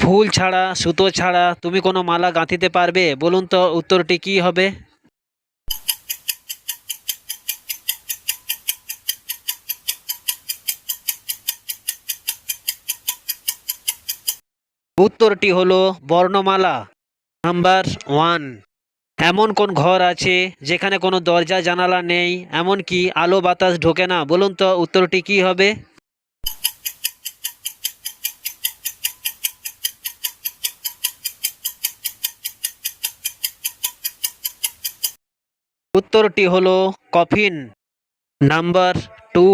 ফুল ছাড়া সুতো ছাড়া তুমি কোনো মালা গাঁথিতে পারবে? বলুন তো উত্তরটি কি হবে? উত্তরটি হলো বর্ণমালা। Number one. এমন কোন ঘর আছে যেখানে কোনো দরজা জানালা নেই, এমনকি আলো বাতাস ঢোকে না? বলুন তো উত্তরটি কি হবে? উত্তরটি হলো কফিন। Number two.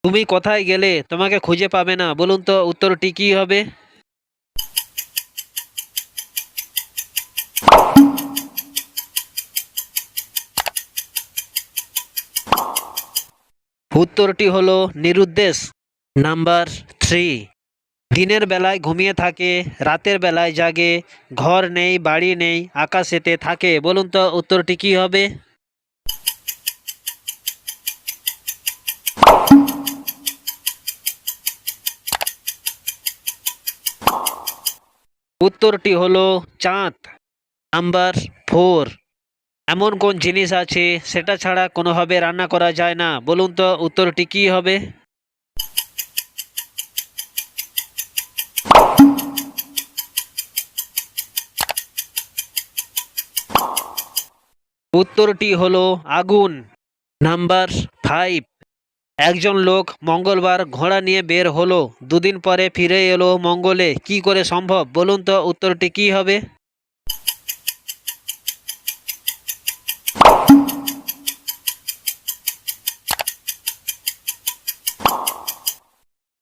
তুমি কোথায় গেলে তোমাকে খুঁজে পাবে না? বলুন তো উত্তরটি কি হবে? উত্তরটি হলো নিরুদ্দেশ। Number three. দিনের বেলায় ঘুমিয়ে থাকে, রাতের বেলায় জাগে, ঘর নেই বাড়ি নেই, আকাশেতে থাকে। বলুন তো উত্তরটি কি হবে? উত্তরটি হলো চাঁদ। Number four. এমন কোন জিনিস আছে সেটা ছাড়া কোনোভাবে রান্না করা যায় না? বলুন তো উত্তরটি কি হবে? উত্তরটি হলো আগুন। Number five. একজন লোক মঙ্গলবার ঘোড়া নিয়ে বের হলো, দুদিন পরে ফিরে এলো মঙ্গলে, কি করে সম্ভব? বলুন তো উত্তরটি কি হবে?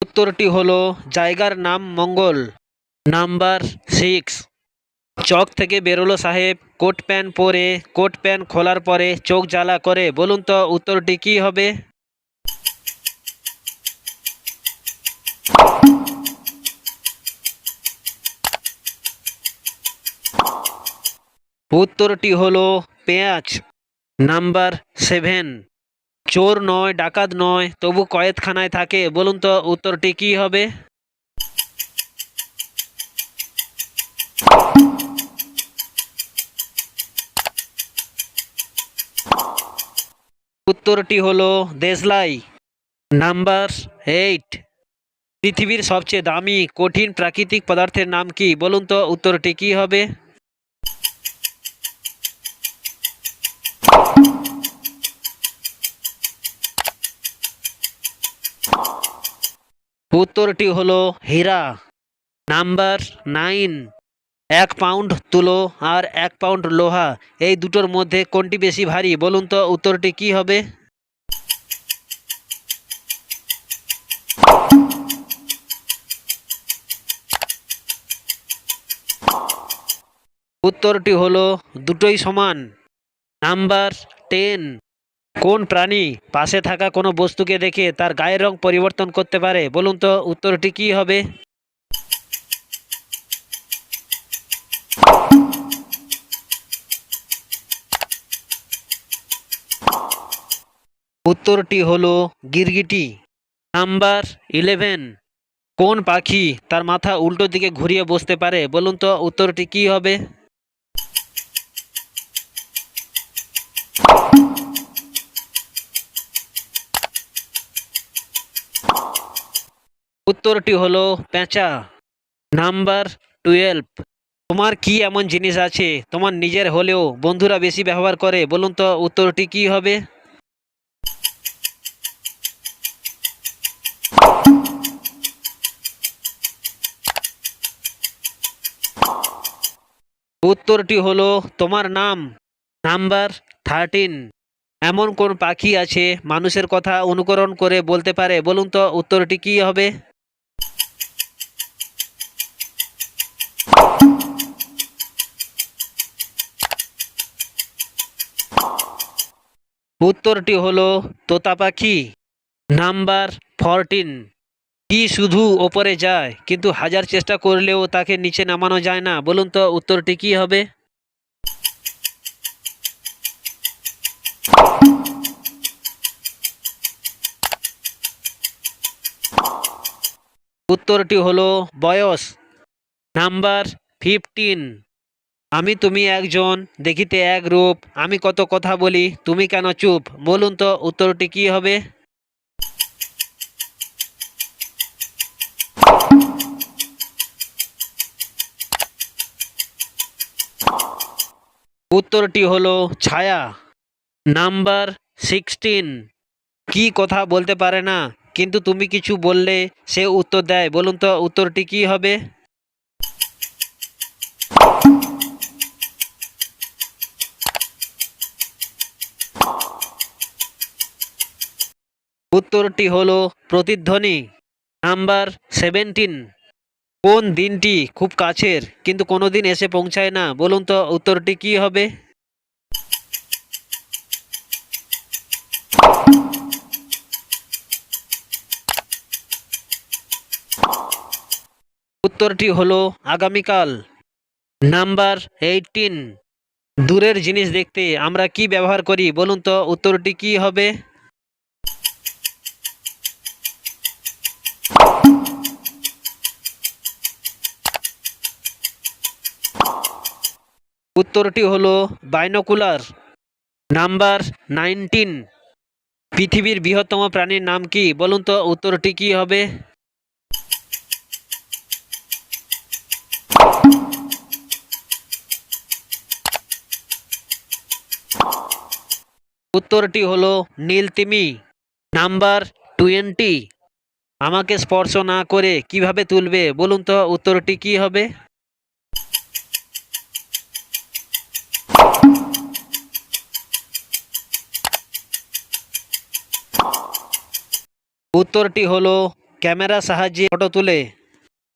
উত্তরটি হলো জায়গার নাম মঙ্গল। Number six. চক থেকে বেরোলো সাহেব, কোট প্যান্ট পরে, কোট প্যান্ট খোলার পরে চোখ জ্বালা করে। বলুন তো উত্তরটি কি হবে? উত্তরটি হলো পেঁয়াজ। Number seven. চোর নয় ডাকাত নয় তবু কয়েদখানায় থাকে। বলুন তো উত্তরটি কি হবে? উত্তরটি হলো দেশলাই। Number eight. পৃথিবীর সবচেয়ে দামি কঠিন প্রাকৃতিক পদার্থের নাম কি? বলুন তো উত্তরটি কি হবে? উত্তরটি হলো হীরা। Number nine. 1 পাউন্ড তুলো আর 1 পাউন্ড লোহা, এই দুটোর মধ্যে কোনটি বেশি ভারী? বলুন তো উত্তরটি কি হবে? উত্তরটি হলো দুটোই সমান। Number ten. কোন প্রাণী পাশে থাকা কোনো বস্তুকে দেখে তার গায়ের রং পরিবর্তন করতে পারে? বলুন তো উত্তরটি কি হবে? উত্তরটি হলো গিরগিটি। নাম্বার 11। কোন পাখি তার মাথা উল্টো দিকে ঘুরিয়ে বসতে পারে? বলুন তো উত্তরটি কি হবে? উত্তরটি হলো পেঁচা। নাম্বার 12। তোমার কি এমন জিনিস আছে তোমার নিজের হলেও বন্ধুরা বেশি ব্যবহার করে? বলুন তো উত্তরটি কি হবে? উত্তরটি হলো তোমার নাম। নাম্বার 13। এমন কোন পাখি আছে মানুষের কথা অনুকরণ করে বলতে পারে? বলুন তো উত্তরটি কি হবে? উত্তরটি হলো তোতা পাখি। নাম্বার 14। কি শুধু ওপরে যায় কিন্তু হাজার চেষ্টা করলেও তাকে নিচে নামানো যায় না? বলুন তো উত্তরটি কি হবে? উত্তরটি হলো বয়স। নাম্বার 15। আমি তুমি একজন, দেখিতে এক রূপ, আমি কত কথা বলি, তুমি কেন চুপ? বলুন তো উত্তরটি কি হবে? উত্তরটি হলো ছায়া। নাম্বার 16। কি কথা বলতে পারে না, কিন্তু তুমি কিছু বললে সে উত্তর দেয়, বলুন তো উত্তরটি কি হবে? উত্তরটি হলো প্রতিধ্বনি। নাম্বার 17। কোন দিনটি খুব কাছের কিন্তু কোনোদিন এসে পৌঁছায় না, বলুন তো উত্তরটি কি হবে? উত্তরটি হলো আগামীকাল। নাম্বার 18। দূরের জিনিস দেখতে আমরা কি ব্যবহার করি, বলুন তো উত্তরটি কি হবে? উত্তরটি হলো বাইনোকুলার। নাম্বার 19। পৃথিবীর বৃহত্তম প্রাণীর নাম কি, বলুন তো উত্তরটি কি হবে? উত্তরটি হলো নীলতিমি। নাম্বার 20। আমাকে স্পর্শ না করে কিভাবে তুলবে, বলুন তো উত্তরটি কি হবে? উত্তরটি হলো ক্যামেরার সাহায্যে ফটো তুলে।